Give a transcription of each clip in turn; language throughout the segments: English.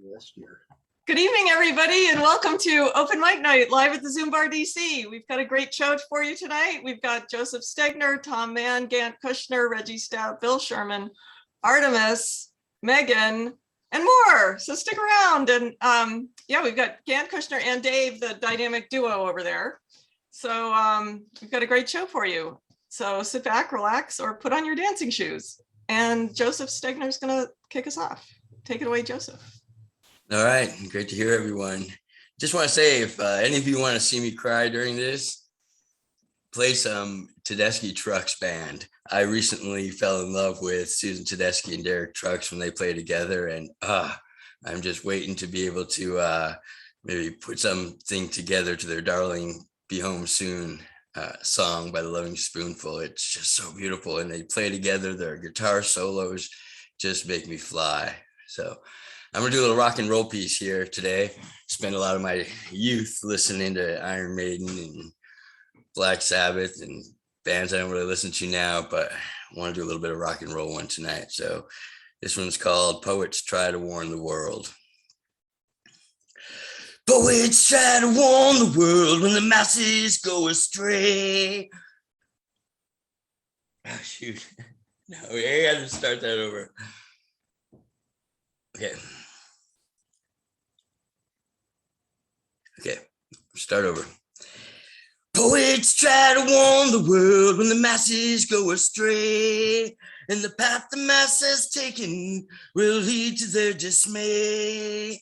last year. Good evening, everybody, and welcome to Open Mic Night live at the ZoomBarDC. We've got a great show for you tonight. We've got Joseph Stegner, Tom Mann, Gantt, Kushner, Reggie Stout, Bill Sherman, Ardamus, Megan, and more. So stick around. And yeah, we've got Gantt, Kushner, and Dave, the dynamic duo over there. So we've got a great show for you. So sit back, relax, or put on your dancing shoes. And Joseph Stegner is going to kick us off. Take it away, Joseph. All right, great to hear everyone. Just want to say, if any of you want to see me cry during this, play some Tedeschi Trucks band. I recently fell in love with Susan Tedeschi and Derek Trucks when they play together, and I'm just waiting to be able to maybe put something together to their Darling Be Home Soon song by the Loving Spoonful. It's just so beautiful, and they play together. Their guitar solos just make me fly. So I'm gonna do a little rock and roll piece here today. Spend a lot of my youth listening to Iron Maiden and Black Sabbath and bands I don't really listen to now, but I want to do a little bit of rock and roll one tonight. So this one's called Poets Try to Warn the World. Poets try to warn the world when the masses go astray. Oh, shoot. No, I got to start that over. Okay, start over. Poets try to warn the world when the masses go astray, and the path the mass has taken will lead to their dismay.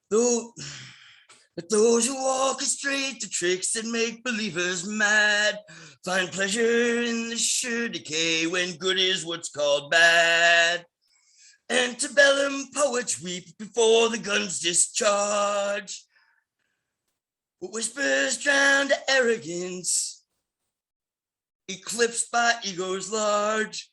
But those who orchestrate the tricks that make believers mad find pleasure in the sure decay when good is what's called bad. Antebellum poets weep before the guns discharge. Whispers drown to arrogance, eclipsed by egos large.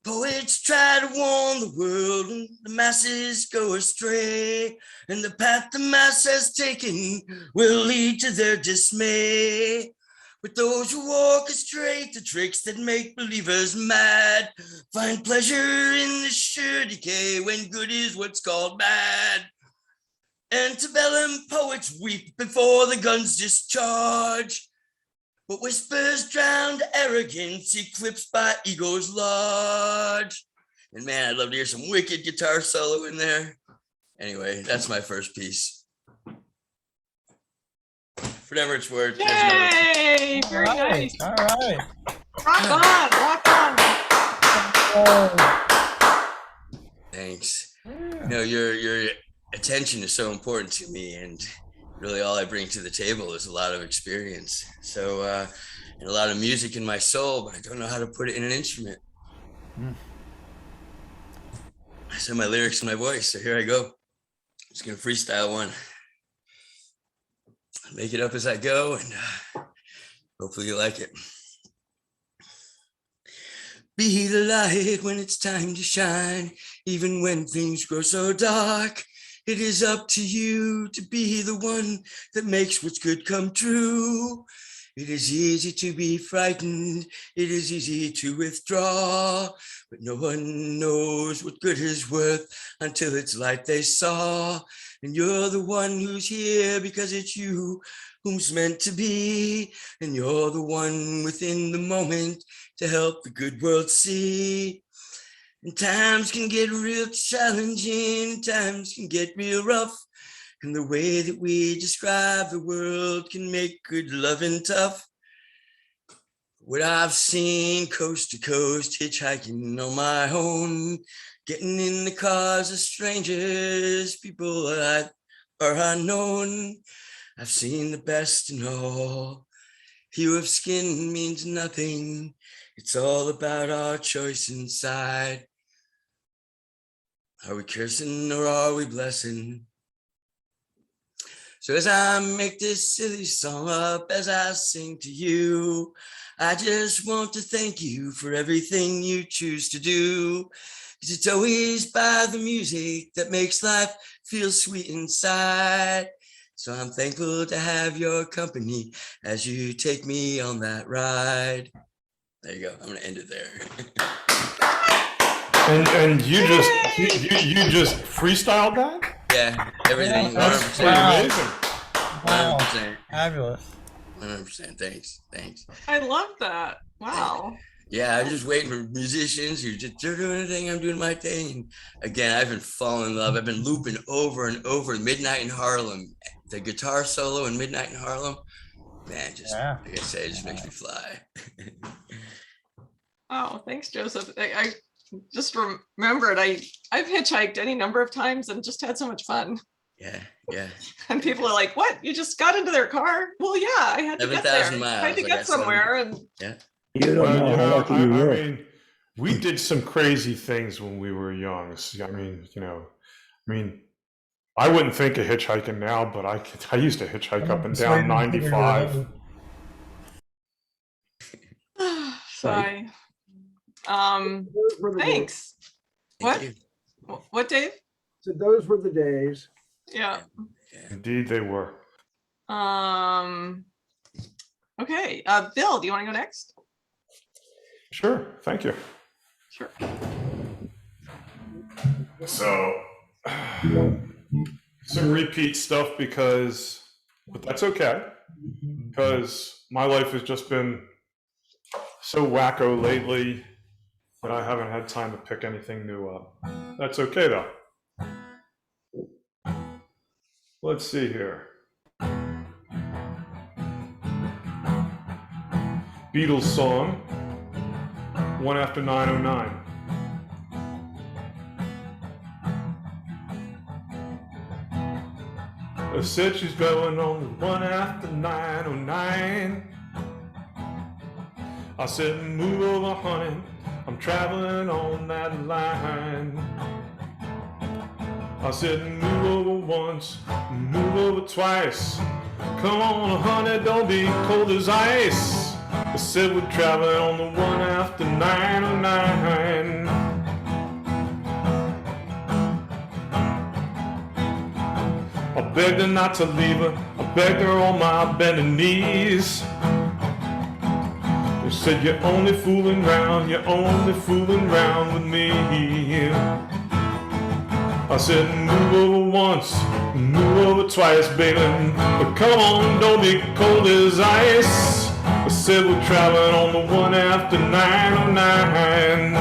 Poets try to warn the world when the masses go astray, and the path the mass has taken will lead to their dismay. But those who orchestrate the tricks that make believers mad find pleasure in the sure decay when good is what's called bad. Antebellum poets weep before the guns discharge, but whispers drown to arrogance eclipsed by egos large. And man, I'd love to hear some wicked guitar solo in there. Anyway, that's my first piece. Whatever it's worth. Yay! Very nice. All right. Rock on, rock on. Thanks. Yeah. You know, your attention is so important to me, and really all I bring to the table is a lot of experience. So, and a lot of music in my soul, but I don't know how to put it in an instrument. I said my lyrics in my voice, so here I go. I'm just gonna freestyle one. Make it up as I go, and hopefully you like it. Be the light when it's time to shine, even when things grow so dark. It is up to you to be the one that makes what's good come true. It is easy to be frightened, it is easy to withdraw, but no one knows what good is worth until it's light they saw. And you're the one who's here because it's you whom's meant to be. And you're the one within the moment to help the good world see. And times can get real challenging, times can get real rough. And the way that we describe the world can make good loving tough. What I've seen coast to coast, hitchhiking on my own, getting in the cars of strangers, people that are unknown. I've seen the best in all. Hue of skin means nothing. It's all about our choice inside. Are we cursing or are we blessing? So as I make this silly song up, as I sing to you, I just want to thank you for everything you choose to do. 'Cause it's always by the music that makes life feel sweet inside. So I'm thankful to have your company as you take me on that ride. There you go. I'm gonna end it there. And you just freestyled that? Yeah, everything. That's 100%. pretty amazing. Wow. 100%. Fabulous. 100%. Thanks. I love that. Wow. Yeah, I'm just waiting for musicians who just they're doing a thing, I'm doing my thing. Again, I've been falling in love. I've been looping over and over Midnight in Harlem. The guitar solo in Midnight in Harlem, man, just like I said, it just makes me fly. Oh, thanks, Joseph. I just remembered I've hitchhiked any number of times and just had so much fun. Yeah. And people are like, "What? You just got into their car?" Well, yeah, I had to get there. 7,000 miles. I had to get somewhere, and yeah. You don't know how lucky you were. I mean, we did some crazy things when we were young. I mean, I wouldn't think of hitchhiking now, but I used to hitchhike up and down 95. sorry. Thanks. Thank you. What, Dave? So those were the days. Yeah. Indeed, they were. Okay. Bill, do you want to go next? Sure. Thank you. Sure. So, some repeat stuff but that's okay, because my life has just been so wacko lately that I haven't had time to pick anything new up. That's okay though. Let's see here. Beatles song, One After 9:09. I said she's going on the 1 after 9:09. I said, move over, honey, I'm traveling on that line. I said, move over once, move over twice. Come on, honey, don't be cold as ice. I said, we're traveling on the 1 after 9:09. I begged her not to leave her. I begged her on my bending knees. They said, you're only fooling round with me. I said, move over once, move over twice, baby. But come on, don't be cold as ice. I said, we're traveling on the 1 after 9:09.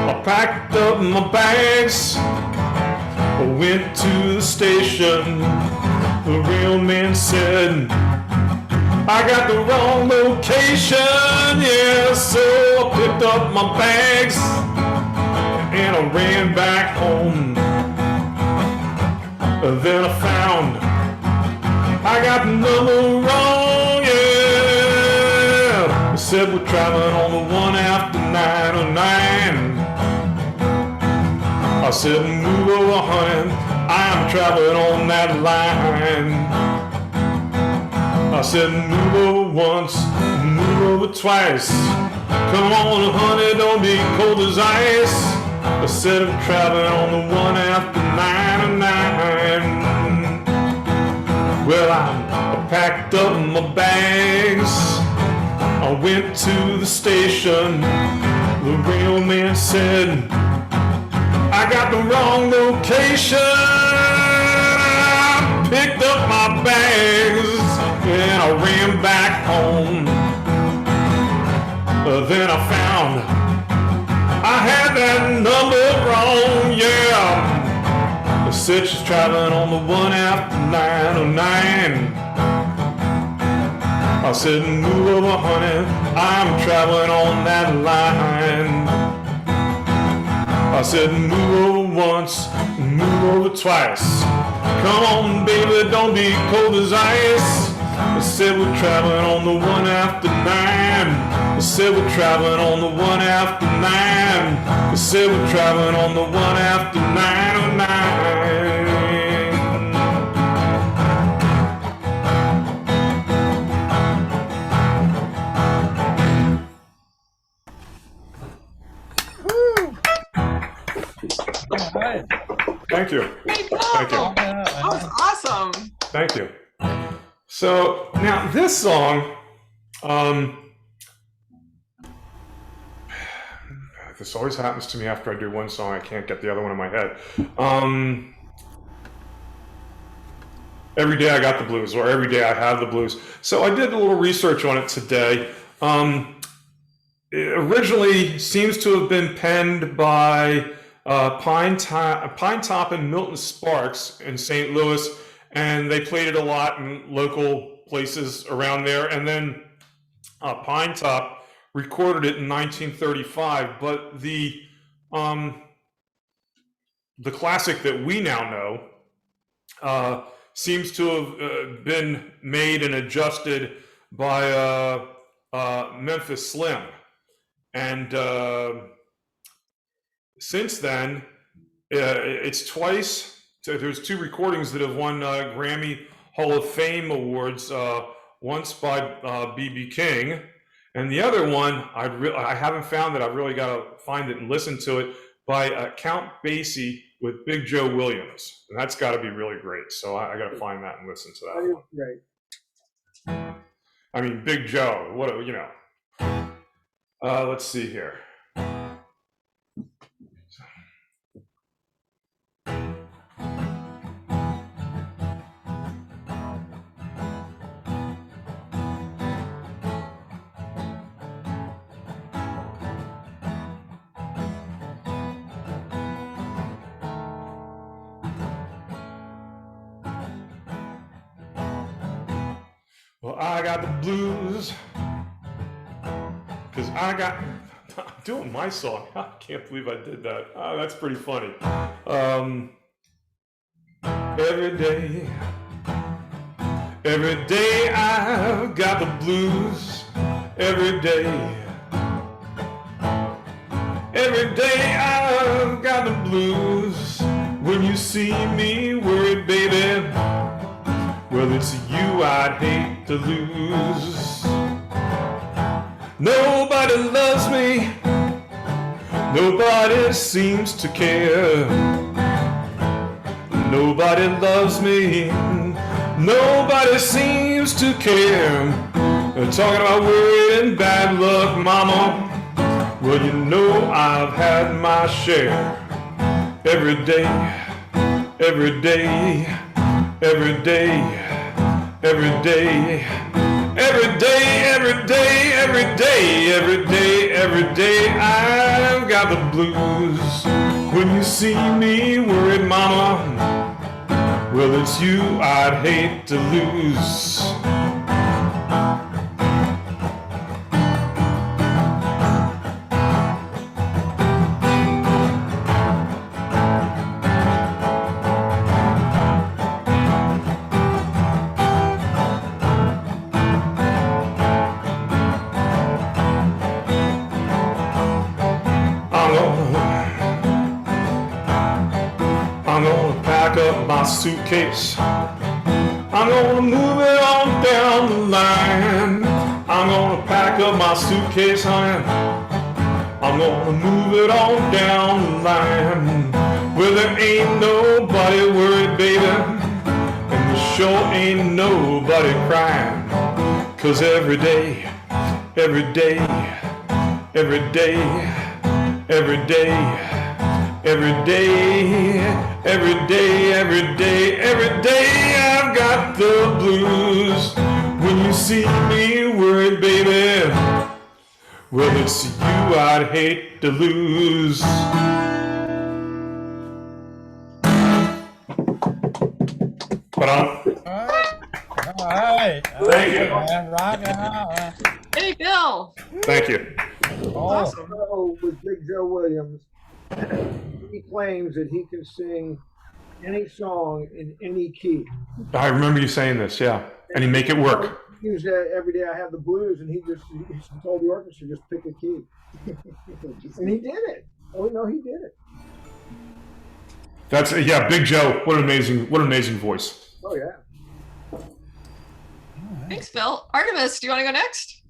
I packed up my bags, I went to the station. The real man said, I got the wrong location, yeah. So I picked up my bags and I ran back home. Then I found I got the number wrong, yeah. They said we're traveling on the 1 after 9:09. I said, move over, honey, I'm traveling on that line. I said, move over once, move over twice. Come on, honey, don't be cold as ice. I said, I'm traveling on the 1 after 9:09. Well, I packed up my bags. I went to the station. The real man said, I got the wrong location. I picked up my bags and I ran back home. Then I found I had that number wrong, yeah. They said she's traveling on the 1 after 9:09. I said, move over, honey, I'm traveling on that line. I said, move over once, move over twice. Come on, baby, don't be cold as ice. I said, we're traveling on the 1 after 9. I said, we're traveling on the 1 after 9. I said, we're traveling on the 1 after 9:09. All right. Thank you. Hey, Bill. Thank you. That was awesome. Thank you. So now this song, this always happens to me after I do one song, I can't get the other one in my head. Every Day I Got the Blues, or Every Day I Have the Blues. So I did a little research on it today. It originally seems to have been penned by Pine Top and Milton Sparks in St. Louis, and they played it a lot in local places around there. And then Pine Top recorded it in 1935, but the classic that we now know seems to have been made and adjusted by Memphis Slim. And since then, it's twice, there's 2 recordings that have won Grammy Hall of Fame awards, once by B.B. King, and the other one, I haven't found it, I've really got to find it and listen to it, by Count Basie with Big Joe Williams. And that's got to be really great. So I got to find that and listen to that. That is great. I mean, Big Joe, what, you know. Let's see here. Well, I got the blues, because I'm doing my song. I can't believe I did that. Oh, that's pretty funny. Every day I've got the blues. Every day I've got the blues. When you see me worried, baby, well, it's you I'd hate to lose. Nobody loves me. Nobody seems to care. Nobody loves me. Nobody seems to care. They're talking about worry and bad luck, mama. Well, you know I've had my share. Every day, every day, every day, every day, every day, every day, every day, every day, every day, I've got the blues. When you see me worried, mama, well, it's you I'd hate to lose. I'm gonna pack up my suitcase. I'm gonna move it on down the line. I'm gonna pack up my suitcase, honey. I'm gonna move it on down the line. Well, there ain't nobody worried, baby, and there sure ain't nobody crying. 'Cause every day, every day, every day, every day, every day, every day, every day, every day, I've got the blues. When you see me worried, baby, well, it's you I'd hate to lose. But All right. Thank you. Man, rocking out. Hey, Bill. Thank you. Oh, So with Big Joe Williams, he claims that he can sing any song in any key. I remember you saying this, yeah. And he make it work. He was every day I have the blues, and he told the orchestra just pick a key, and he did it. Oh no, he did it. That's yeah, Big Joe. What an amazing voice. Oh yeah. Thanks, Bill. Ardamus, do you want to go next?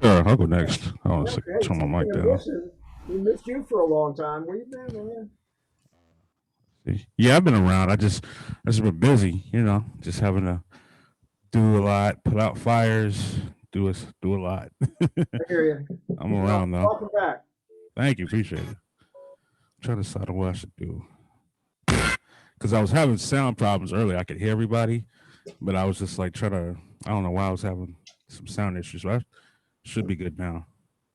Sure, I'll go next. I want to Okay. turn my mic down. Listen, we missed you for a long time. Where you been, man? Yeah, I've been around. I just been busy, just having to do a lot, put out fires, do a lot. I hear you. I'm around though. Welcome back. Thank you, appreciate it. I'm trying to decide on what I should do. Because I was having sound problems earlier. I could hear everybody, but I was just like trying to, I don't know why I was having some sound issues, but I should be good now.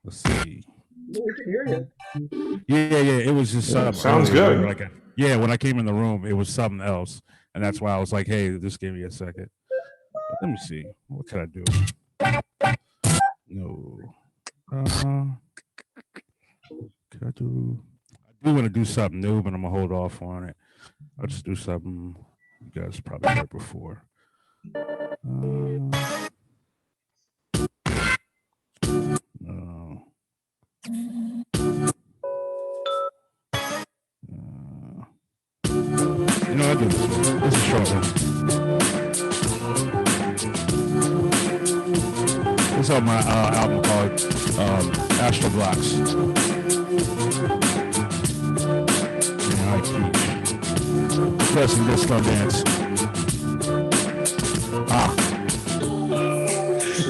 Let's see. We can hear you. Yeah. It was just sounds earlier, good. like when I came in the room, it was something else. And that's why I was like, hey, just give me a second. But let me see. What can I do? No. Can I do? I do want to do something new, but I'm gonna hold off on it. I'll just do something you guys probably heard before. No. You know, I do this one. This is short one. This is on my album called Astro Blocks. Yeah, I teach. Pressing disco dance.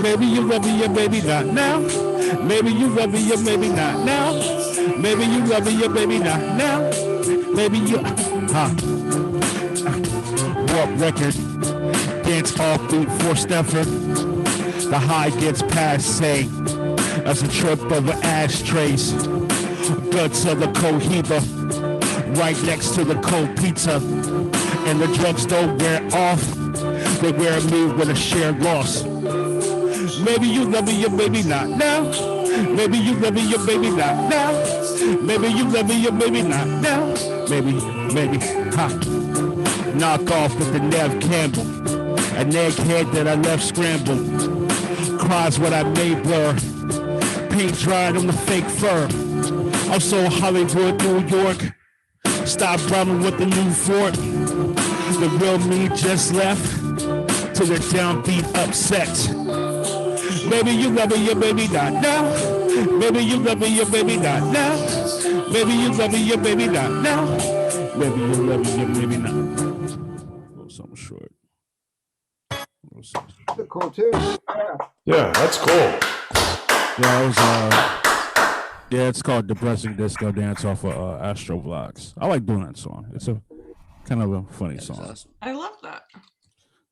Maybe you love me, maybe not now. Maybe you love me, maybe not now. Maybe you love me, maybe not now. Maybe you, Warp record, dance offbeat for Stepper. The high gets passe as a trip over ashtrays. Guts of the Cohiba, right next to the cold pizza. And the drugs don't wear off, they wear me with a shared loss. Maybe you love me, maybe not now. Maybe you love me, maybe not now. Maybe you love me, maybe not now. Maybe, knock off with the Nev Campbell. An egghead that I left scrambled. Cries what I made blur. Paint dried on the fake fur. I'm so Hollywood, New York. Stop rhyming with the new fort. The real me just left to the downbeat upset. Maybe you love me, maybe not now. Maybe you love me, maybe not now. Maybe you love me, maybe not now. Maybe you love me, maybe not. A little something short. That's a cool too. Yeah, that's cool. Yeah, it was it's called Depressing Disco Dance off of Astro Vlogs. I like doing that song. It's a kind of a funny song. Awesome. I love that.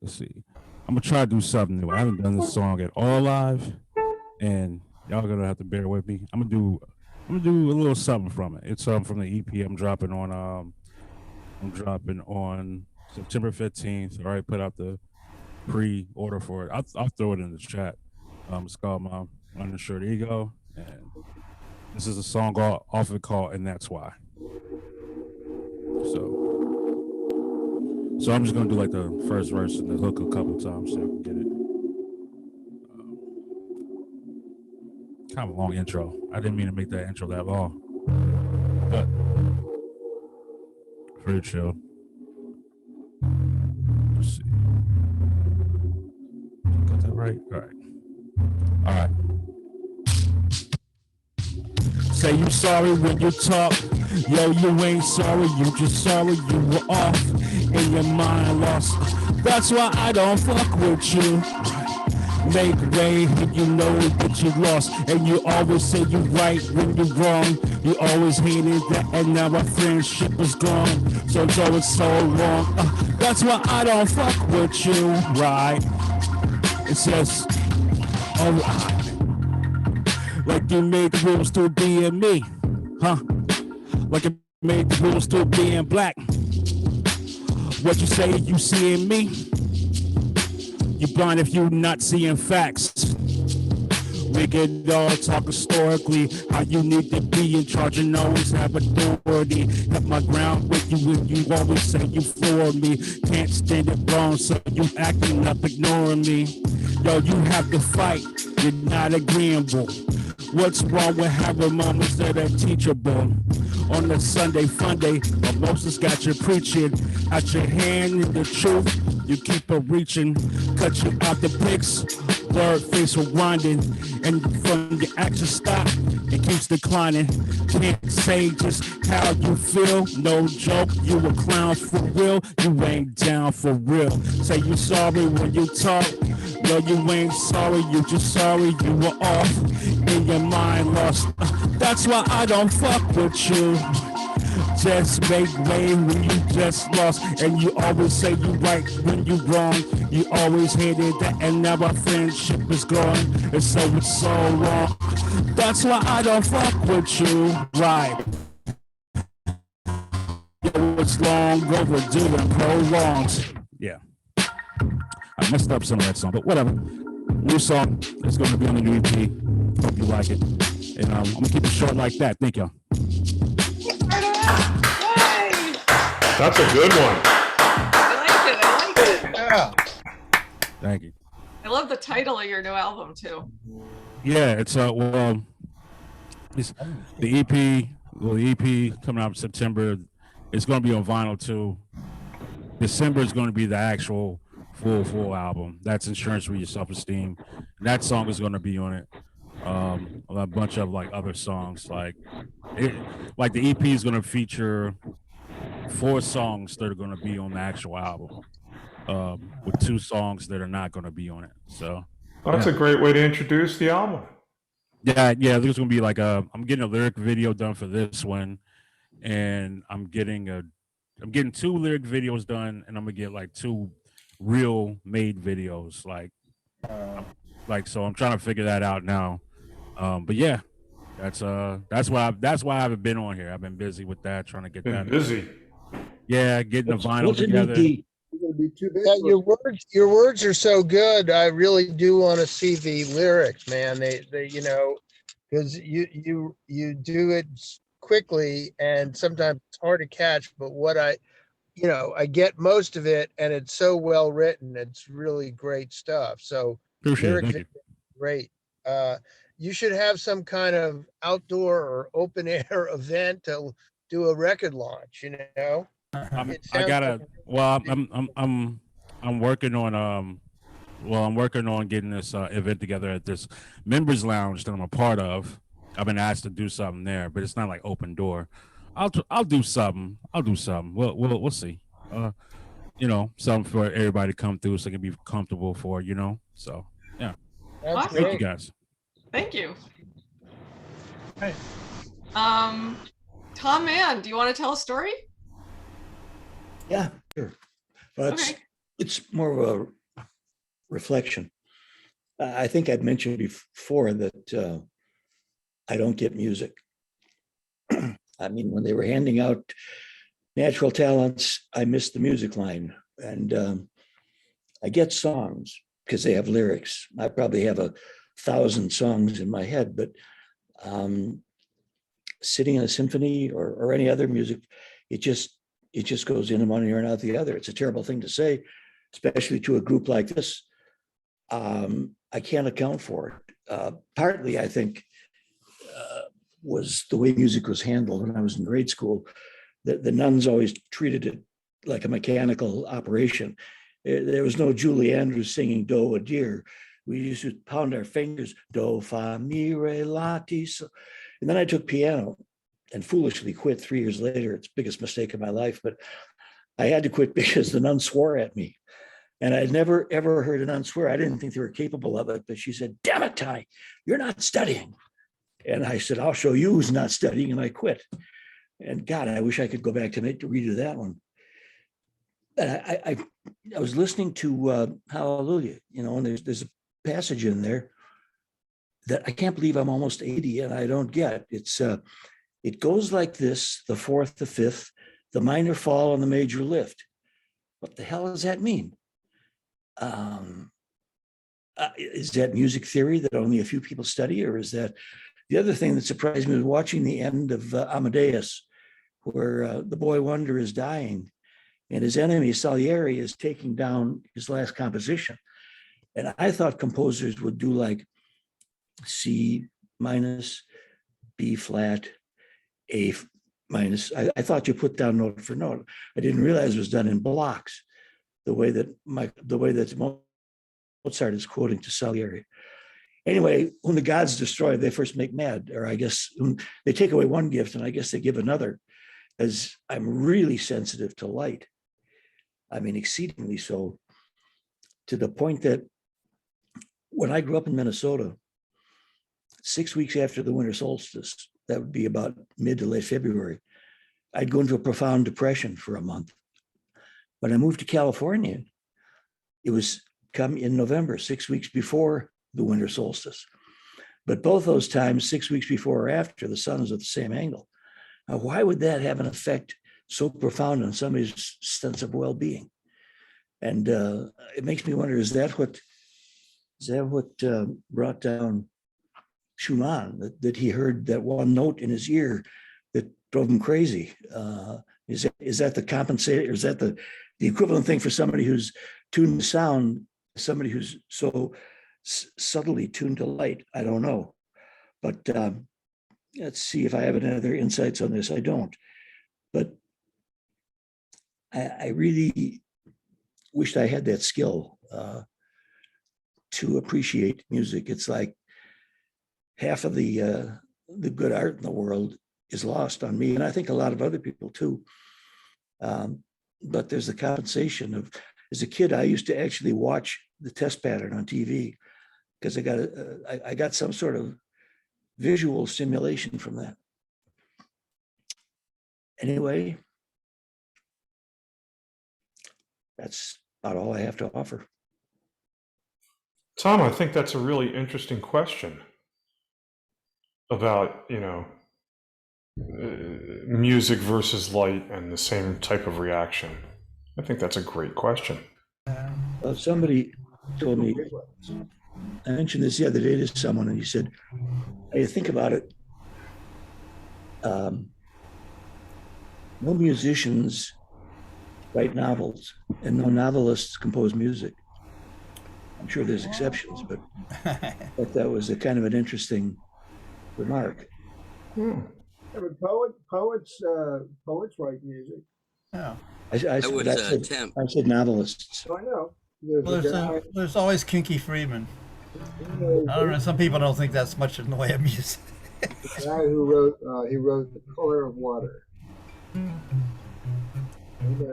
Let's see. I'm gonna try to do something new. I haven't done this song at all live, and y'all gonna have to bear with me. I'm gonna do a little something from it. It's from the EP I'm dropping on September 15th. All right, put out the pre-order for it. I'll throw it in the chat. It's called My Uninsured Ego, and this is a song often called And That's Why. So I'm just gonna do like the first verse and the hook a couple times so I can get it. Kind of a long intro. I didn't mean to make that intro that long, but pretty chill. Let's see. Got that right? All right. Say you sorry when you talk. Yo, you ain't sorry, you just sorry you were off in your mind lost. That's why I don't fuck with you. Make way when you know that you lost. And you always say you right when you're wrong. You always hated that and now our friendship is gone. So it's always so wrong. That's why I don't fuck with you, right? It says, alright. Like you made the rules to being me, huh? Like it made the rules to being black. What you say you seeing me? You blind if you not seeing facts. We could all talk historically, how you need to be in charge and always have authority. Have my ground with you when you always say you for me. Can't stand it wrong, so you acting up, ignoring me. Yo, you have to fight, you're not agreeable. What's wrong with having moments that are teachable? On the Sunday fun day, Moses got you preaching. Out your hand in the truth, you keep it reaching. Cut you out the pics, blurred face rewinding. And from your action stop, it keeps declining. Can't say just how you feel, no joke. You a clown for real, you ain't down for real. Say you sorry when you talk. Yo, you ain't sorry, you just sorry you were off in your mind lost. That's why I don't fuck with you. Just make way when you just lost, and you always say you right when you wrong. You always hated that, and now our friendship is gone, and so it's so wrong. That's why I don't fuck with you, right? Yo, it's long overdue and prolonged. Yeah, I messed up some of that song, but whatever. New song, it's going to be on the new EP. Hope you like it, and I'm gonna keep it short like that. Thank y'all. That's a good one. I like it. Yeah. Thank you. I love the title of your new album too. Yeah, it's it's the EP. Well, the EP coming out in September. It's going to be on vinyl too. December is going to be the actual full album. That's Insurance for Your Self-Esteem. That song is going to be on it. A bunch of like other songs, like the EP is going to feature 4 songs that are going to be on the actual album, with 2 songs that are not going to be on it. So That's a great way to introduce the album. yeah, there's going to be like I'm getting a lyric video done for this one, and I'm getting 2 lyric videos done, and I'm gonna get like 2 real made videos, so I'm trying to figure that out now. But yeah, that's why I haven't been on here. I've been busy with that, trying to get Been that. busy. Yeah, getting the vinyl What's an together. EP? You're gonna be too big. Yeah, for your words are so good. I really do want to see the lyrics, man. They because you do it quickly and sometimes it's hard to catch. But what I get most of it, and it's so well written. It's really great stuff. So Appreciate it. lyric Thank you. video, great. You should have some kind of outdoor or open air event to do a record launch. I'm working on I'm working on getting this event together at this members lounge that I'm a part of. I've been asked to do something there, but it's not like open door. I'll do something. We'll see. Something for everybody to come through so it can be comfortable for, So yeah. That's Awesome. Thank you great. guys. Thank you. Hey. Tom Mann, do you want to tell a story? Yeah, sure. Well, Okay. it's more of a reflection. I think I'd mentioned before that I don't get music. I mean, when they were handing out natural talents, I missed the music line. And I get songs because they have lyrics. I probably have 1,000 songs in my head, but sitting in a symphony or any other music, it just goes in one ear and out the other. It's a terrible thing to say, especially to a group like this. I can't account for it. Partly, I think, was the way music was handled when I was in grade school. The nuns always treated it like a mechanical operation. There was no Julie Andrews singing Do a Dear. We used to pound our fingers, Do, Fa, Mi, Re, La, Ti, So. And then I took piano and foolishly quit 3 years later. It's the biggest mistake of my life, but I had to quit because the nun swore at me. And I'd never, ever heard a nun swear. I didn't think they were capable of it, but she said, damn it, Ty, you're not studying. And I said, I'll show you who's not studying, and I quit. And God, I wish I could go back to redo that one. But I was listening to Hallelujah, and there's a passage in there that I can't believe I'm almost 80 and I don't get. It goes like this: the fourth, the fifth, the minor fall and the major lift. What the hell does that mean? Is that music theory that only a few people study, or is that the other thing that surprised me was watching the end of Amadeus, where the boy wonder is dying and his enemy Salieri is taking down his last composition. And I thought composers would do like C minus, B flat, A minus. I thought you put down note for note. I didn't realize it was done in blocks, the way that Mozart is quoting to Salieri. Anyway, when the gods destroy, they first make mad, or I guess they take away one gift and I guess they give another, as I'm really sensitive to light. I mean, exceedingly so, to the point that when I grew up in Minnesota, 6 weeks after the winter solstice, that would be about mid to late February, I'd go into a profound depression for a month. When I moved to California, it was come in November, 6 weeks before the winter solstice. But both those times, 6 weeks before or after, the sun is at the same angle. Now, why would that have an effect so profound on somebody's sense of well-being? And it makes me wonder, is that what brought down Schumann, that he heard that one note in his ear that drove him crazy? Is that the compensator? Is that the equivalent thing for somebody who's tuned to sound, somebody who's so subtly tuned to light? I don't know. But let's see if I have any other insights on this. I don't. But I really wished I had that skill to appreciate music. It's like half of the good art in the world is lost on me, and I think a lot of other people too. But there's the compensation of, as a kid, I used to actually watch the test pattern on TV because I got some sort of visual stimulation from that. Anyway, that's about all I have to offer. Tom, I think that's a really interesting question about, music versus light and the same type of reaction. I think that's a great question. Somebody told me, I mentioned this the other day to someone, and he said, hey, think about it. No musicians write novels, and no novelists compose music. I'm sure there's exceptions, but that was a kind of an interesting remark. Yeah, but poets write music. Yeah. I said novelists. So I know. There's always Kinky Friedman. I don't know. Some people don't think that's much in the way of music. The guy who wrote The Color of Water.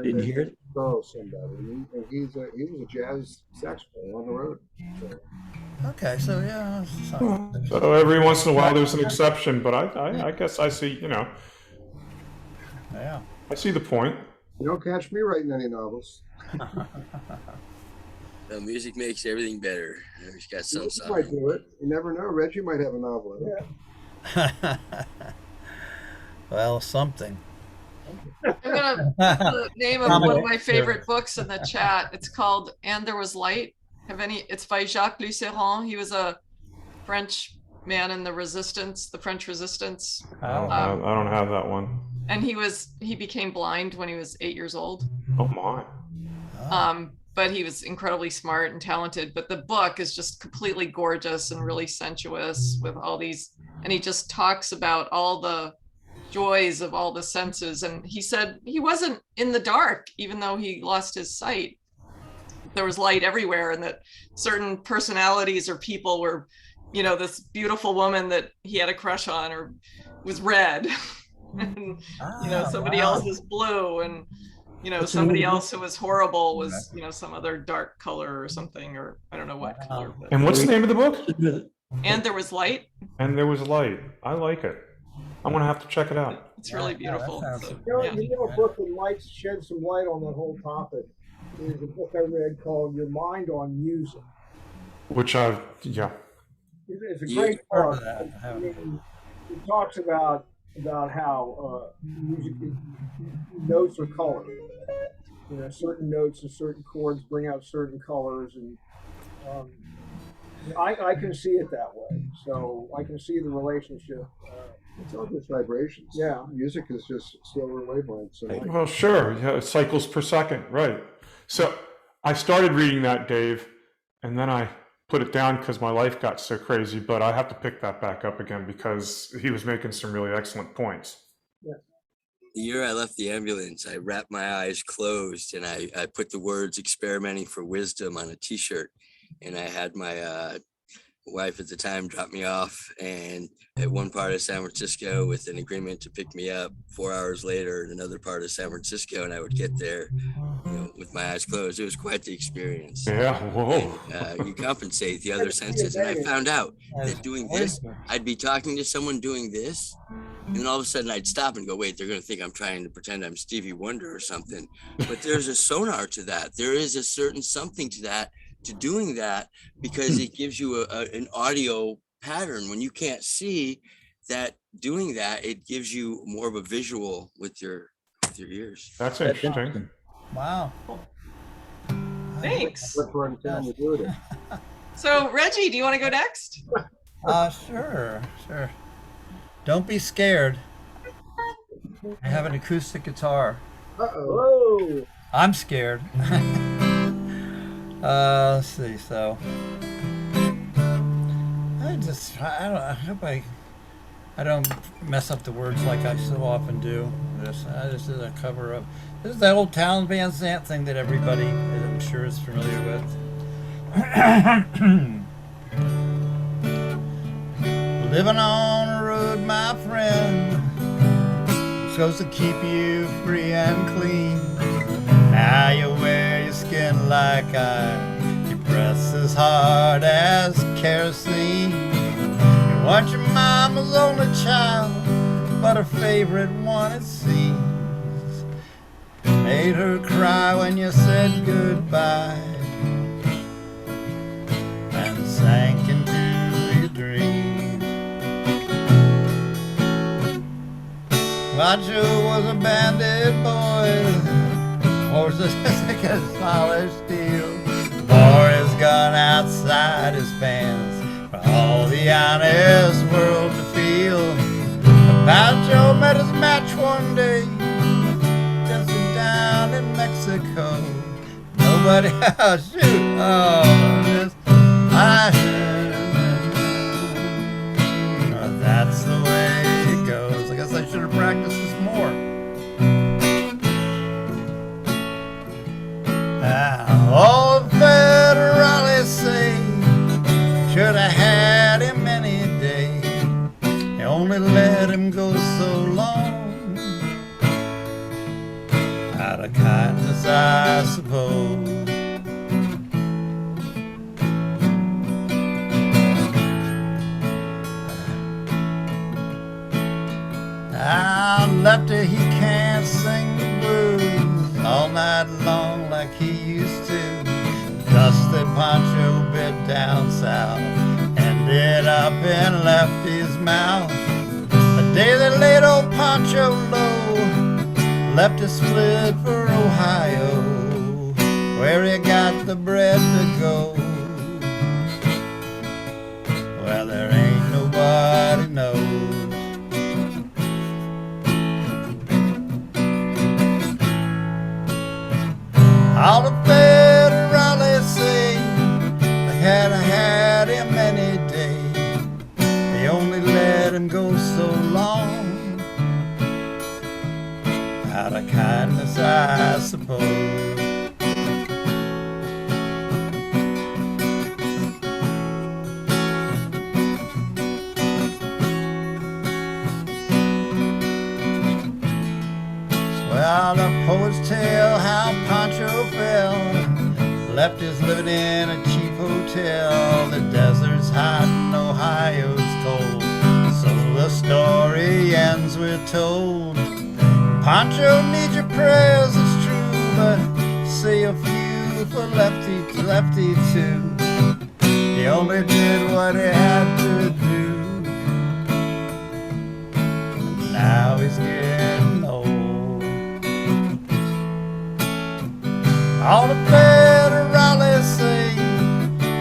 Didn't hear it. Oh, somebody. And he was a jazz saxophone on the road. So. Okay, so yeah. So every once in a while there's an exception, but I guess I see, Yeah. I see the point. You don't catch me writing any novels. The music makes everything better. He's got some You might do it. You never know. Reggie might have a novel in it. Well, something. I'm gonna put the name of one of my favorite books in the chat. It's called "And There Was Light." It's by Jacques Lucéron. He was a French man in the Resistance, the French Resistance. I don't have that one. And he became blind when he was 8 years old. Oh my. But he was incredibly smart and talented. But the book is just completely gorgeous and really sensuous with all these, and he just talks about all the joys of all the senses. And he said he wasn't in the dark, even though he lost his sight. There was light everywhere, and that certain personalities or people were, this beautiful woman that he had a crush on or was red. And, somebody else was blue, and somebody else who was horrible was some other dark color or something, or I don't know what color. But. And what's the name of the book? And There Was Light. And There Was Light. I like it. I'm gonna have to check it out. It's really beautiful. So, a book that shed some light on that whole topic. There's a book I read called Your Mind on Music. Which It's a great book. I mean, it talks about how music notes are colored. Certain notes and certain chords bring out certain colors, and I can see it that way. So I can see the relationship. It's all just vibrations. Yeah, music is just slower wavelengths. well, sure. Yeah, cycles per second, right? So I started reading that, Dave, and then I put it down because my life got so crazy. But I have to pick that back up again because he was making some really excellent points. Yeah. The year I left the ambulance, I wrapped my eyes closed and I put the words "experimenting for wisdom" on a t-shirt, and I had my wife at the time dropped me off and at one part of San Francisco with an agreement to pick me up 4 hours later in another part of San Francisco, and I would get there, with my eyes closed. It was quite the experience. Yeah. Whoa. And, you compensate the other senses, and I found out that doing this, I'd be talking to someone doing this, and then all of a sudden I'd stop and go, wait, they're going to think I'm trying to pretend I'm Stevie Wonder or something. But there's a sonar to that. There is a certain something to that, to doing that, because it gives you an audio pattern. When you can't see that, doing that, it gives you more of a visual with your ears. That's interesting. Wow. Thanks. That's what I'm telling you to do it. So Reggie, do you want to go next? Sure. Don't be scared. I have an acoustic guitar. Uh-oh. I'm scared. Let's see. So I hope I don't mess up the words like I so often do. I just did a cover of. This is that old Town Van Zandt thing that everybody, I'm sure, is familiar with. Living on a road, my friend, supposed to keep you free and clean. Now you wear your skin like iron, you press as hard as kerosene. You want your mama's only child, but her favorite one it seems. Made her cry when you said goodbye and sank into your dream. Macho was a bandit boy, horses thick as polished steel. Bore his gun outside his pants for all the honest world to feel. Macho met his match one day, dancing down in Mexico. Nobody, oh shoot, that's the way it goes. I guess I should have practiced this more. All the federales say should have had him any day. They only let him go so long, out of kindness, I suppose. Now Lefty, he can't sing the blues all night long like he used to. Dusty Pancho bit down south, ended up in Lefty's mouth. The day they laid old Pancho low, Lefty split for Ohio, where he got the bread to go. Well, there ain't nobody knows. All the federales say they had him any day. They only let him go so long, out of kindness, I suppose. Well, the poets tell how Pancho fell, left his living in a cheap hotel. The desert's hot and Ohio's cold, so the story ends, we're told. Pancho needs your prayers, it's true, but say a few for Lefty too. He only did what he had to do, and now he's getting old. All the federales say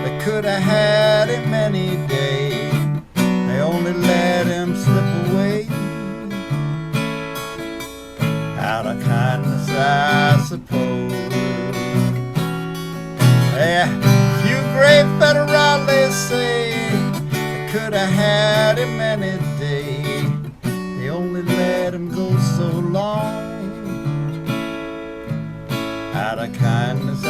they could have had him any day. They only let him slip away, out of kindness, I suppose. Yeah, few great federales say they could have had him any day. They only let him go so long, out of kindness,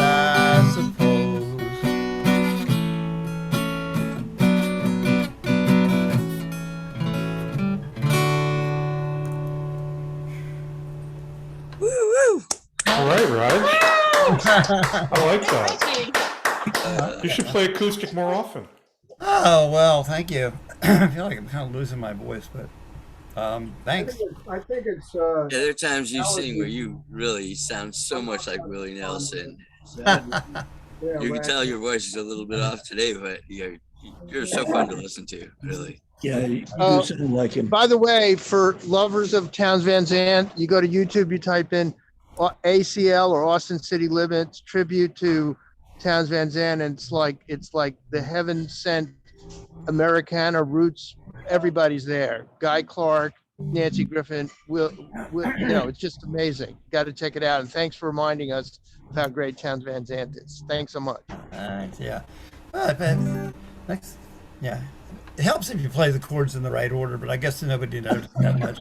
great, Raj. I like that. Reggie. You should play acoustic more often. Oh, well, thank you. I feel like I'm kind of losing my voice, but thanks. I think it's Yeah, there are times you sing where you really sound so much like Willie Nelson. You can tell your voice is a little bit off today, but you're so fun to listen to, really. Yeah, you do sound like him. By the way, for lovers of Townes Van Zandt, you go to YouTube, you type in ACL or Austin City Limits tribute to Townes Van Zandt, and it's like the heaven sent Americana roots. Everybody's there. Guy Clark, Nancy Griffin. It's just amazing. Got to check it out. And thanks for reminding us of how great Townes Van Zandt is. Thanks so much. Thanks, yeah. Well, thanks. Yeah. It helps if you play the chords in the right order, but I guess nobody knows that much.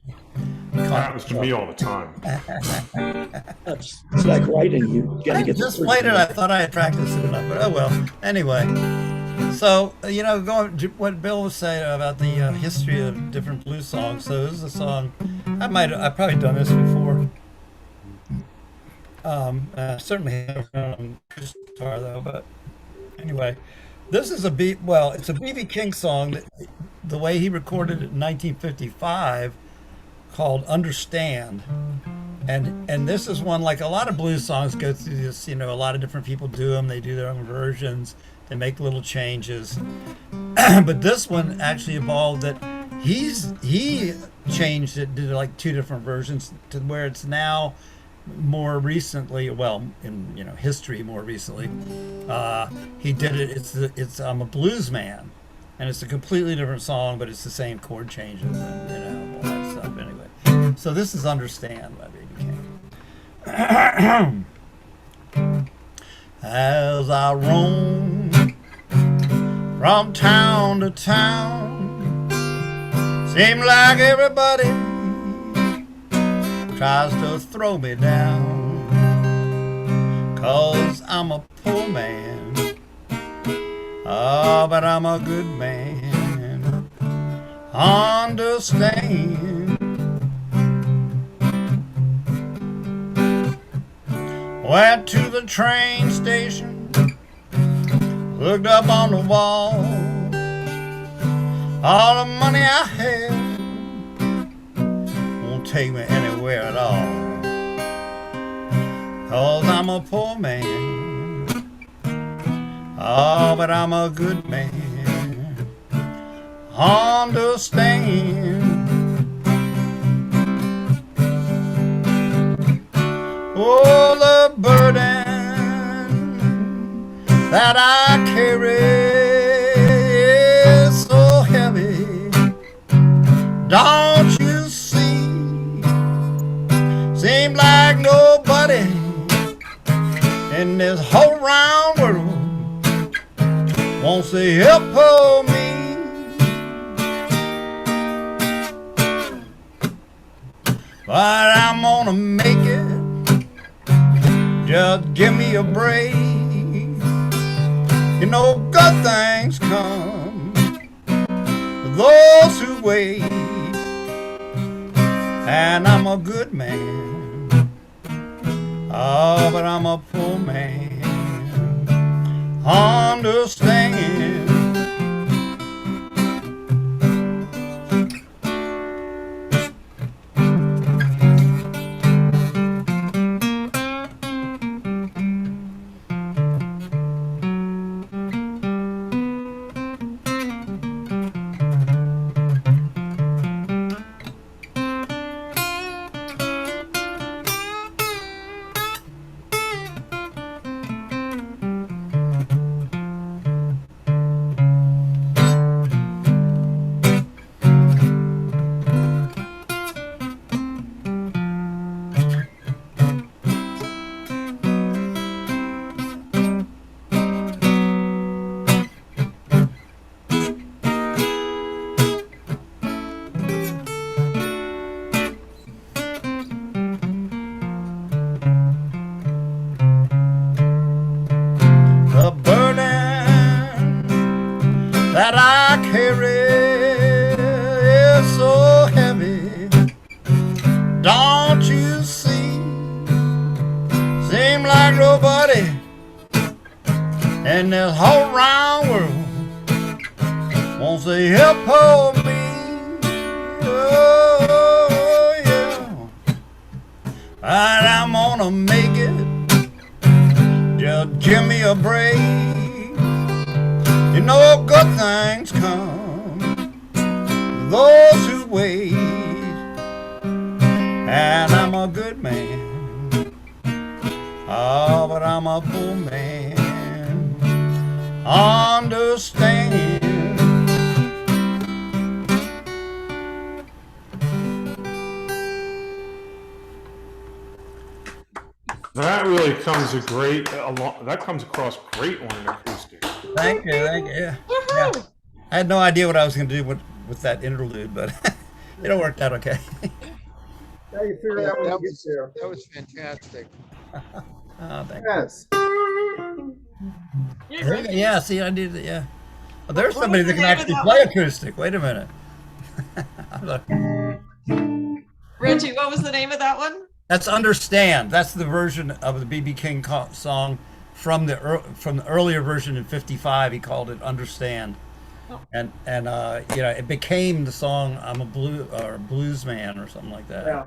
That happens to me all the time. It's like writing. You gotta I get the just words played it. right. I thought I had practiced it enough, but oh well. Anyway, so going to what Bill was saying about the history of different blues songs. So this is a song I've probably done this before. Certainly haven't on guitar though, but anyway. This is it's a B.B. King song that the way he recorded it in 1955 called Understand. And this is one, like a lot of blues songs go through this, a lot of different people do them. They do their own versions. They make little changes. But this one actually evolved that he changed it, did like two different versions to where it's now more recently, in history more recently, he did it. It's I'm a blues man, and it's a completely different song, but it's the same chord changes and all that stuff. Anyway, so this is Understand by B.B. King. As I roam from town to town, seems like everybody tries to throw me down, 'cause I'm a poor man, but I'm a good man. Understand. Went to the train station, looked up on the wall, all the money I had take me anywhere at all, 'cause I'm a poor man, but I'm a good man. Understand. Oh, the burden that I carry is so heavy, don't you see? Seems like nobody in this whole round world wants to help me. But I'm gonna make it. Just give me a break. Good things come to those who wait. And I'm a good man, but I'm a poor man. Understand. when this whole round world wants to help hold me. Oh, yeah. And I'm gonna make it. Just give me a break. You know good things come to those who wait. And I'm a good man. Oh, but I'm a poor man. Understand. That really comes that comes across great on an acoustic. Thank you, thank you. Yeah. I had no idea what I was going to do with that interlude, but it worked out okay. Now you figure out when you get there. That was fantastic. Oh, thank Yes. you. Yeah, see, I did it. Yeah. Well, there's What somebody was that the can name of actually that play one? acoustic. Wait a minute. Look, Reggie, what was the name of that one? that's "Understand." That's the version of the B.B. King song from the earlier version in '55. He called it "Understand," Oh. and you know, it became the song "I'm a blues man" or something like that. Yeah.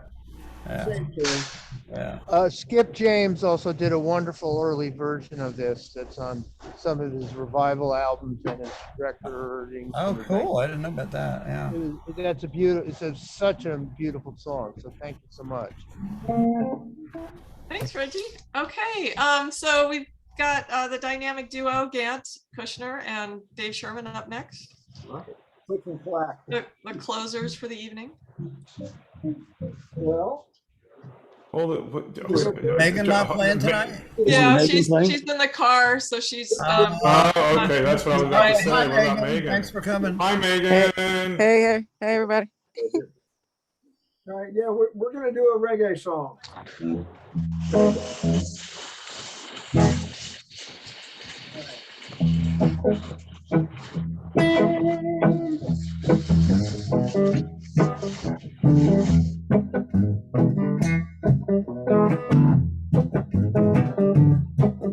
Yeah. Same tune. Yeah. Skip James also did a wonderful early version of this that's on some of his revival albums and his recordings. Oh, cool! I didn't know about that. Yeah. That's a beautiful. Such a beautiful song. So thank you so much. Thanks, Reggie. Okay, so we've got the dynamic duo Gantt, Kushner, and Dave Sherman up next. Click and clack. The closers for the evening. Well, Megan not playing tonight? Yeah, Megan she's playing? in the car, so she's. Oh, okay, that's what I was about to say. Hi, What about Megan. Megan? Thanks for coming. Hi, Megan. Hey, everybody. all right, yeah, we're gonna do a reggae song.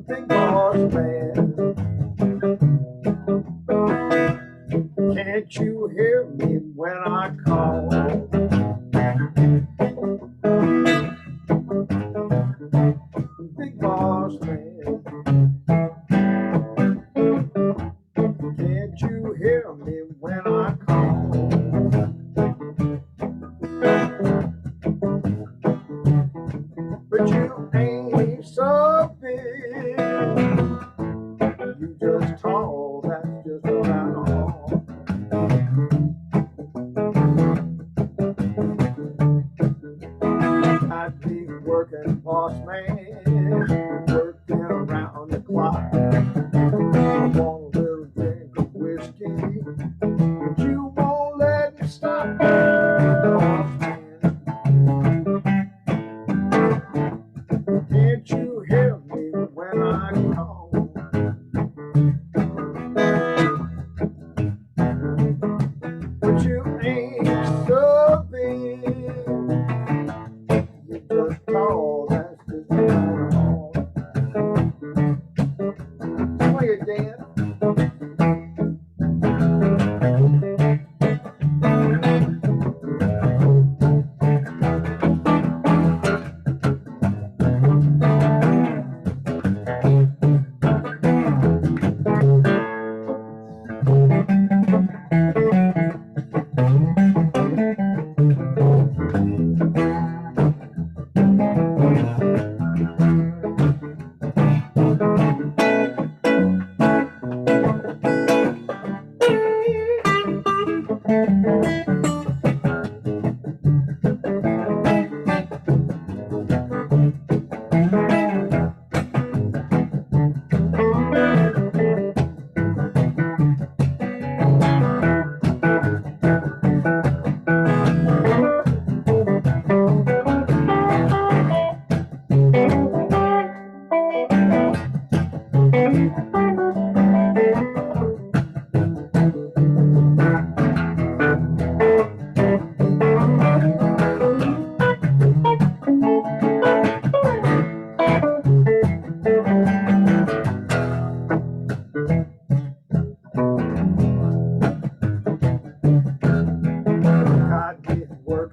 Big boss man, can't you hear me when I call? Big boss man, can't you hear me when I call?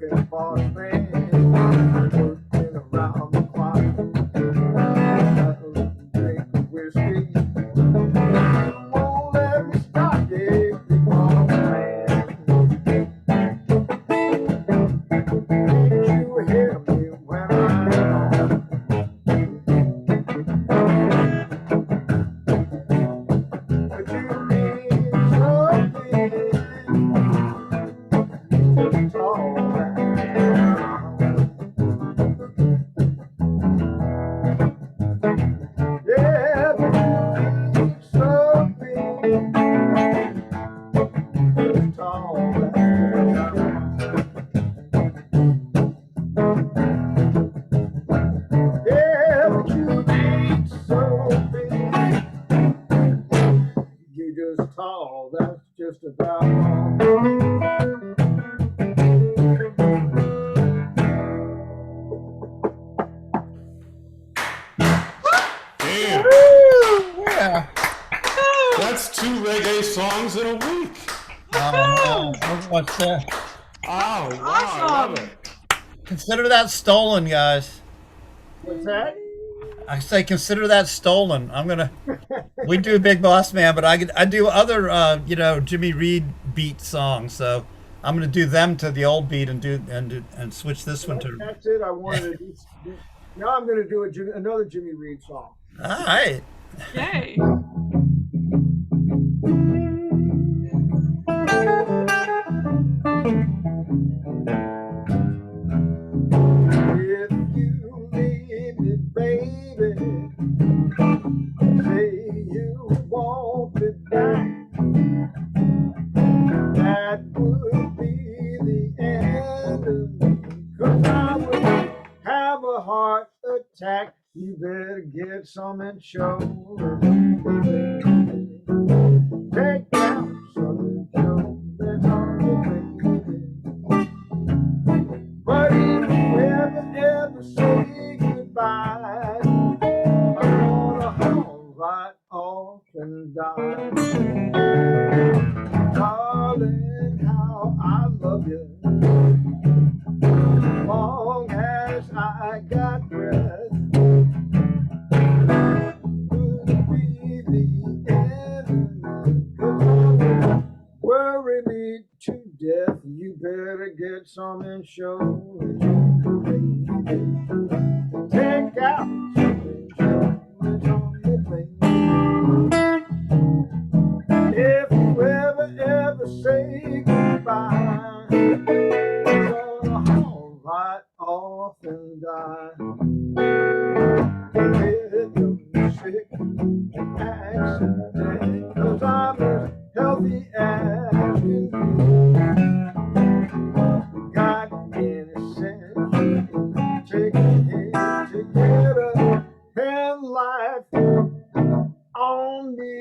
been boss man, working around the clock. Drink whiskey, won't let me stop, yeah, big boss man. Can't you hear me when I'm on? But you mean something. It's all right. Yeah, but you mean something. It's all right. Yeah, but you mean something. You just tall, that's just about all. Damn, Yeah. that's 2 reggae songs in a week. What's that? Oh, wow, I love it. Consider that stolen, guys. What's that? I say consider that stolen. We do Big Boss Man, but I do other Jimmy Reed beat songs. So I'm gonna do them to the old beat and switch this one to. That's it. I wanted to do. Now I'm going to do another Jimmy Reed song. All right. Yay. If you leave me, baby, say you won't be back. That would be the end of me, 'cause I would have a heart attack. You better get some insurance. Take out some insurance on the baby. But if you ever say goodbye, I'm gonna haul right off and die. Darling, how I love you. Long as I got breath, could be the end. 'Cause worry me to death. You better get some insurance, baby. Take out some insurance on the plane. If you ever say goodbye, I'm gonna haul right off and die. With no sick accident, 'cause I'm as healthy as can be. Got any sense, take it together, and life on me.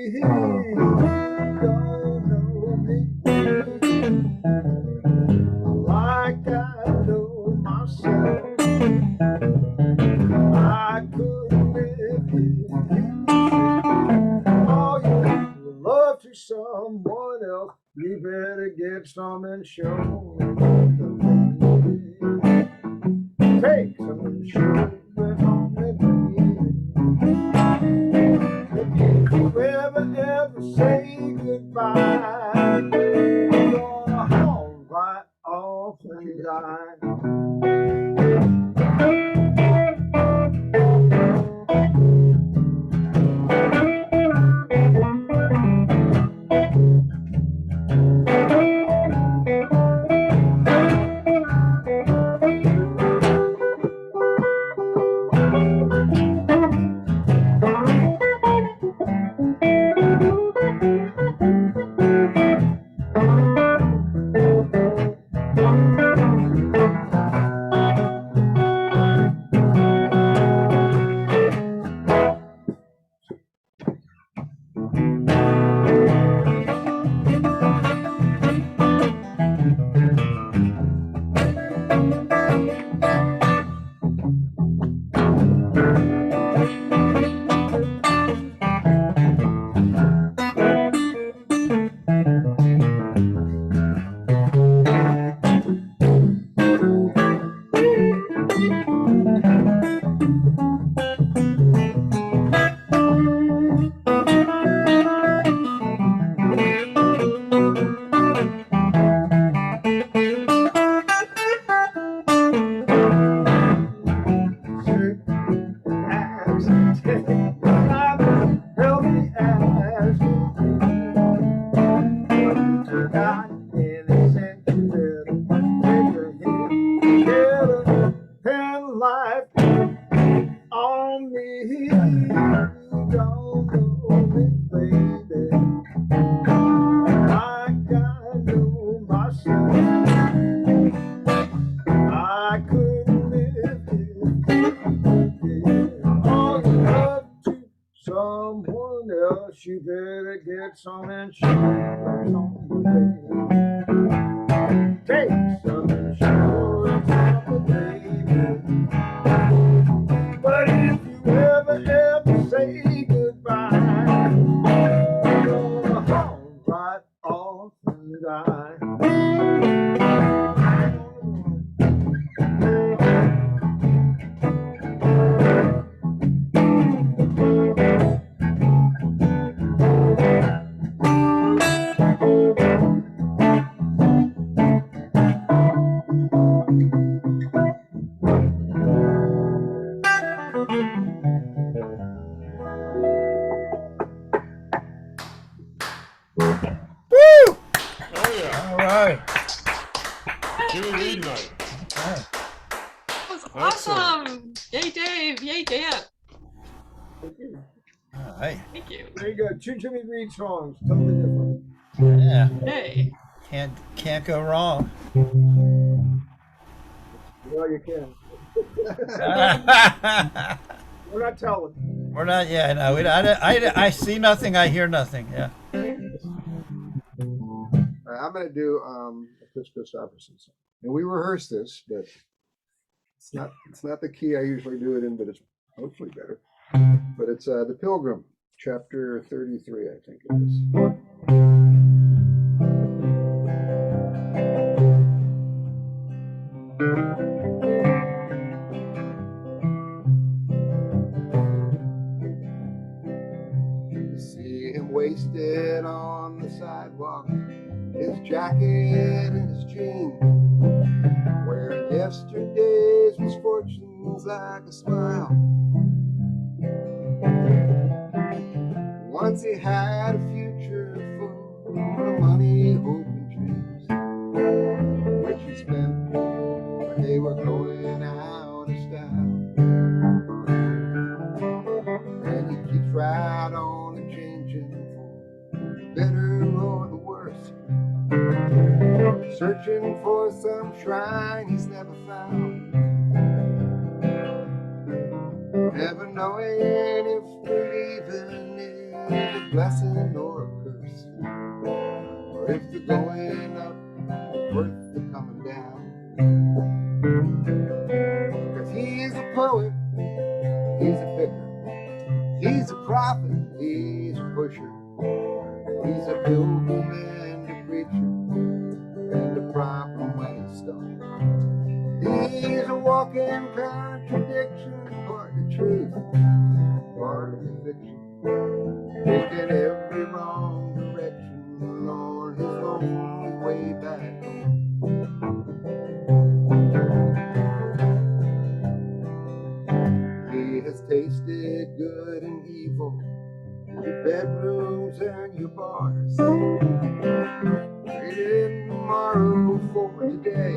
Don't know me like I know myself. I could live with you. Oh, you love to someone else. You better get some insurance. Take some insurance on me, baby. If you ever say goodbye, I'm gonna haul right off and die. you better get some insurance on the baby. Take some insurance on the baby. But if you ever say goodbye, you're gonna haul right off and die. Oh yeah. All right. Jimmy Reed night. All That was awesome. Yay, Dave. Yay, Dan. right. Thank you. There you go. Two Jimmy Reed songs, totally different. Yeah. Hey. Can't go wrong. Well, you can. We're not telling. We're not. Yeah. No. I see nothing. I hear nothing. Yeah. I'm going to do a Chris Christopherson song, and we rehearsed this, but it's not the key I usually do it in, but it's hopefully better. But it's The Pilgrim, chapter 33, I think it is. You see him wasted on the sidewalk, his jacket and his jeans, wearing yesterday's misfortunes like a smile. Once he had a future full of money, hope, and dreams, which he spent when they were going out of style. And he keeps right on a changing for the better or the worse, searching for some shrine he's never found, never knowing if believing is a blessing or a curse, or if the going up is worth the coming down. Cause he's a poet, he's a picker, he's a prophet, he's a pusher, he's a pilgrim and a preacher, and a problem when he's stoned. He's a walking contradiction, part the truth, part of the fiction, taking every wrong direction on his lonely way back home. He has tasted good and evil, your bedrooms and your bars, trading tomorrow for today,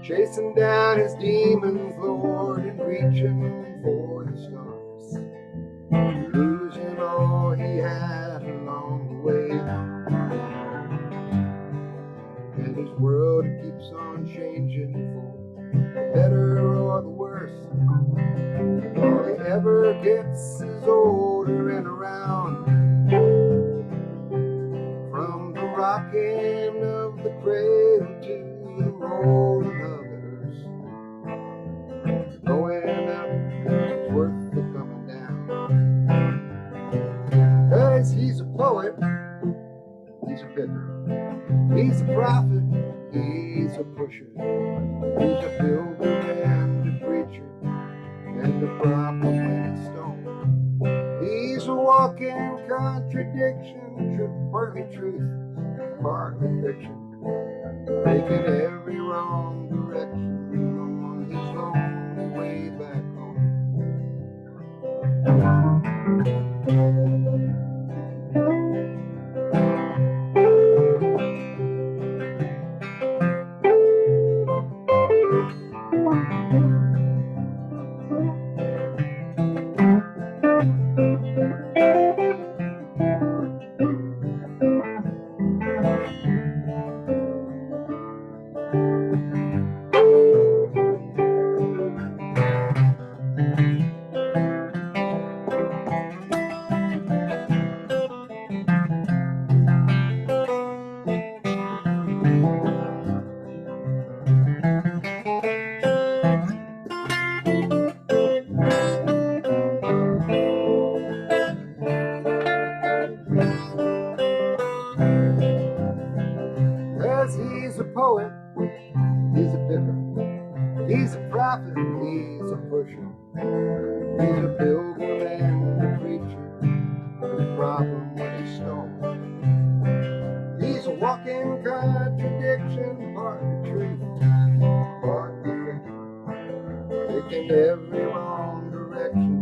chasing down his demons, Lord, and reaching for the stars, losing all he had along the way. And his world keeps on changing for the better or the worse. All he ever gets is older and around, from the rocking of the cradle to the rolling of the hearse. Going up is worth the coming down. 'Cause he's a poet, he's a picker, he's a prophet, he's a pusher, he's a pilgrim and a preacher, and a problem when it's stoned. He's a walking contradiction, partly truth, partly fiction, taking every wrong direction on his lonely way back home. Cause he's a poet, he's a picker, he's a prophet, he's a pusher, he's a pilgrim and a preacher, the problem with his stone. He's a walking contradiction, part the truth, part the fiction, taking every wrong direction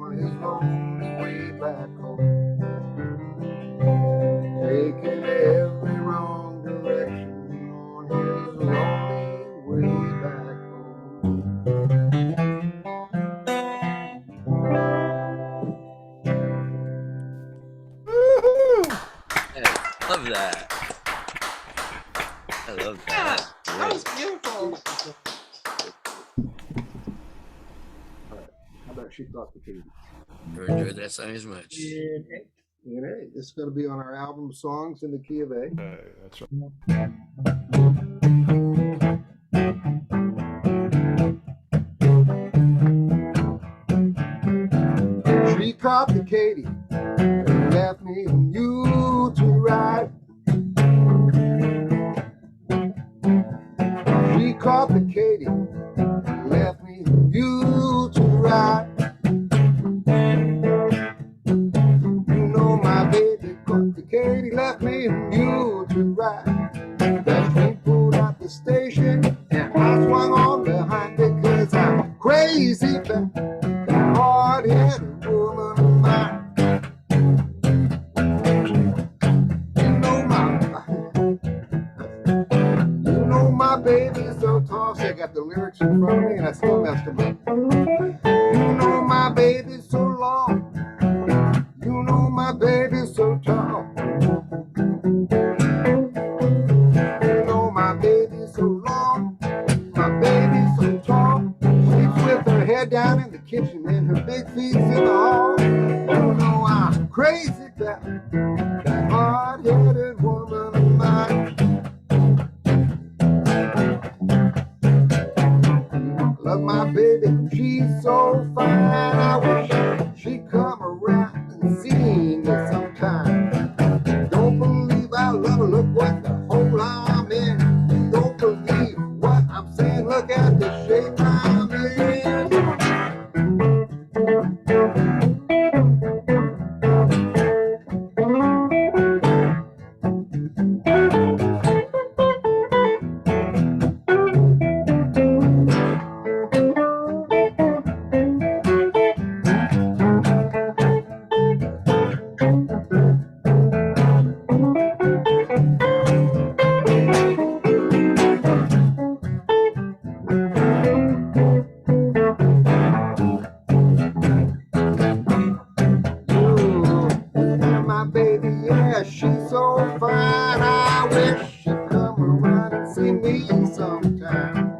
on his lonely way back home. Taking every wrong direction on his lonely way back I love that. I love Yeah, that. that was beautiful. How about she thought the Katie? I enjoyed that song as much. And hey, this is going to be on our album Songs in the Key of A. That's right. She caught the Katie and left me and you to ride. She caught the Katie and left me and you to ride. You know my baby caught the Katie, left me and you to ride. That train pulled out the station and I swung on behind because I'm crazy but hard-headed woman of mine. You know my baby's so tall. See, I got the lyrics in front of me and I still messed them up. You know my baby's so long. You know my baby's so tall. You know my baby's so long. My baby's so tall. Sleeps with her head down in the kitchen and her big feet's in the hall. You know I'm crazy about that hard-headed woman of mine. Love my baby, she's so fine. I wish she'd come around and see me sometime. Don't believe I love her, look what the hole I'm in. Don't believe what I'm saying, look at the shape I'm in. She's so fine, I wish she'd come around and see me sometime.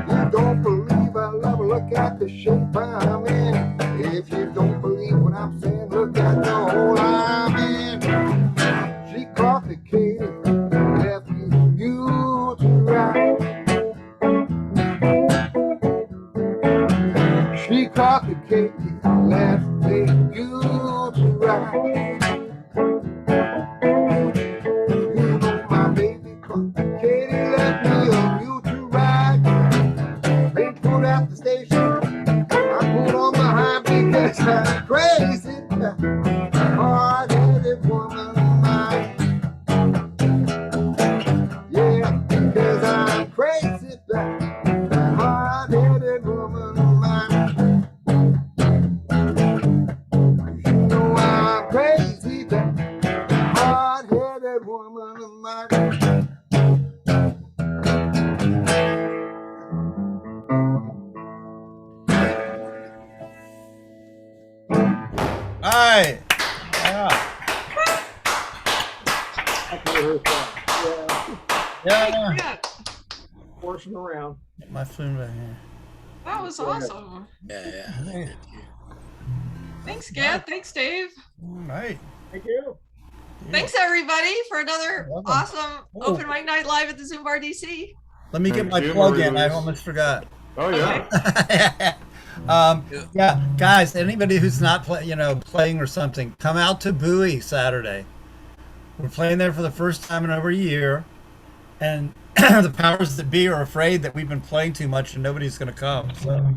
You don't believe I love her, look at the shape I'm in. If you don't believe what I'm saying, look at the hole I'm in. She caught the Katie, left me you to ride. She caught the Katie, left me you to ride. I'm crazy, hard-headed woman of mine. Yeah, because I'm crazy, hard-headed woman of mine. You know I'm crazy, hard-headed woman of mine. All right. Yeah. I can hear that. Yeah. Yeah, Forcing around. Get my phone back here. that was awesome. Yeah, I like that too. Thanks, Gantt. Thanks, Dave. All right. Thank you. Thanks everybody for another welcome. awesome Oh. open mic night live at the ZoomBarDC. Let me get Thank my you, plug in. I Marie-Louise. almost forgot. Oh yeah. Yeah, guys, anybody who's not playing or something, come out to Bowie Saturday. We're playing there for the first time in over a year, and the powers that be are afraid that we've been playing too much and nobody's going to come. So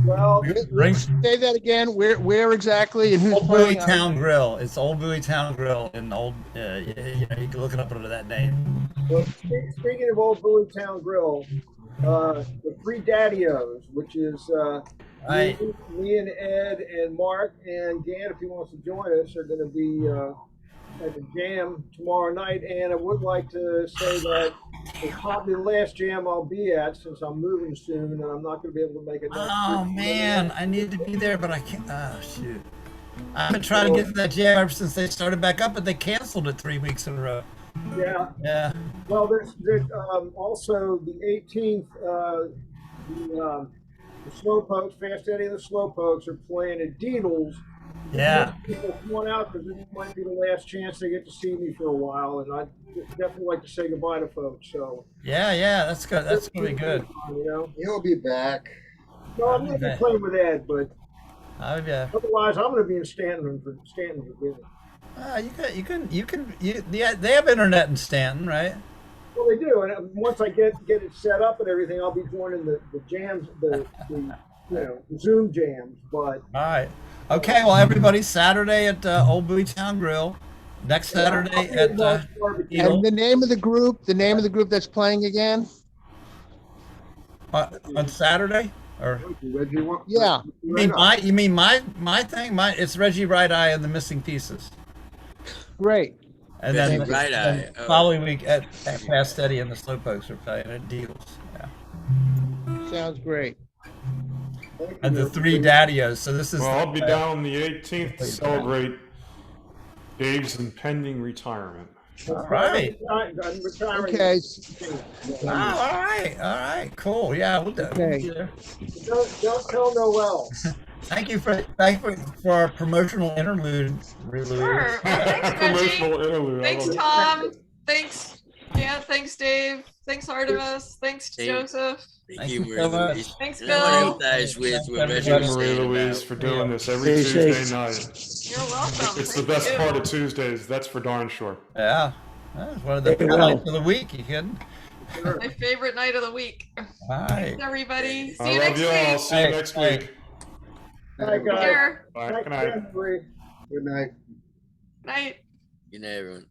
Well, bring Say that again. Where exactly and who's Old Bowie playing? Town Grill. It's Old Bowie Town Grill in Old. You can look it up under that name. well, speaking of Old Bowie Town Grill, the Three Daddy-O's, which is Right. me and Ed and Mark and Gantt, if he wants to join us, are going to be at the jam tomorrow night. And I would like to say that it's probably the last jam I'll be at since I'm moving soon and I'm not going to be able to make it next Oh week. man, I need to be there, but I can't. Oh shoot! I've been trying to get to that jam ever since they started back up, but they canceled it 3 weeks in a row. Yeah. Yeah. Well, there's also the 18th. The Slowpokes, Fast Eddie and the Slowpokes are playing at Deedles. Yeah. People, come on out because this might be the last chance they get to see me for a while, and I'd definitely like to say goodbye to folks. So. Yeah, that's good. That's gonna be good. You know. He'll be back. No, I'm going to be playing with Ed, but Oh yeah. otherwise I'm going to be in Stanton for business. Yeah, they have internet in Stanton, right? Well, they do, and once I get it set up and everything, I'll be joining the jams, the Zoom jams. But All right. Okay. Well, everybody, Saturday at Old Bowie Town Grill. Next Saturday at And the name of the group that's playing again? on Saturday, or Reggie, Yeah. you mean my thing? It's Reggie Right Eye and the Missing Pieces. Great. And then Reggie Right Eye. the following week at Fast Eddie and the Slowpokes are playing at Deals. Yeah. Sounds great. And the Three Daddy-O's. So this is. Well, I'll be down on the 18th to celebrate Dave's impending retirement. All right. I'm retiring. Okay. Oh, all right, cool. Yeah, we'll do. Okay. Don't tell Noel. Thank you for our promotional interlude. Sure. Thanks, Reggie. Promotional interlude. Thanks, Tom. Thanks, Gantt. Thanks, Dave. Thanks, Ardamus. Thanks, Dave. Joseph. Thank you, so much. Marie-Louise. Thanks, And I want to Bill. empathize with what Thanks, Reggie Thank was you, saying Marie-Louise, about for doing this every Stay Tuesday safe. night. You're welcome. It's the Thank best you. part of Tuesdays. That's for darn sure. Yeah. That's one of the Hey, well. highlights of the week. You kidding? My favorite night of the week. All right. Thanks, everybody. See I you love next you all. week. See you Hey, next hey. week. Bye, Take guys. care. Bye. Thanks, Good night. Henry. Good night. Night. Good night, everyone.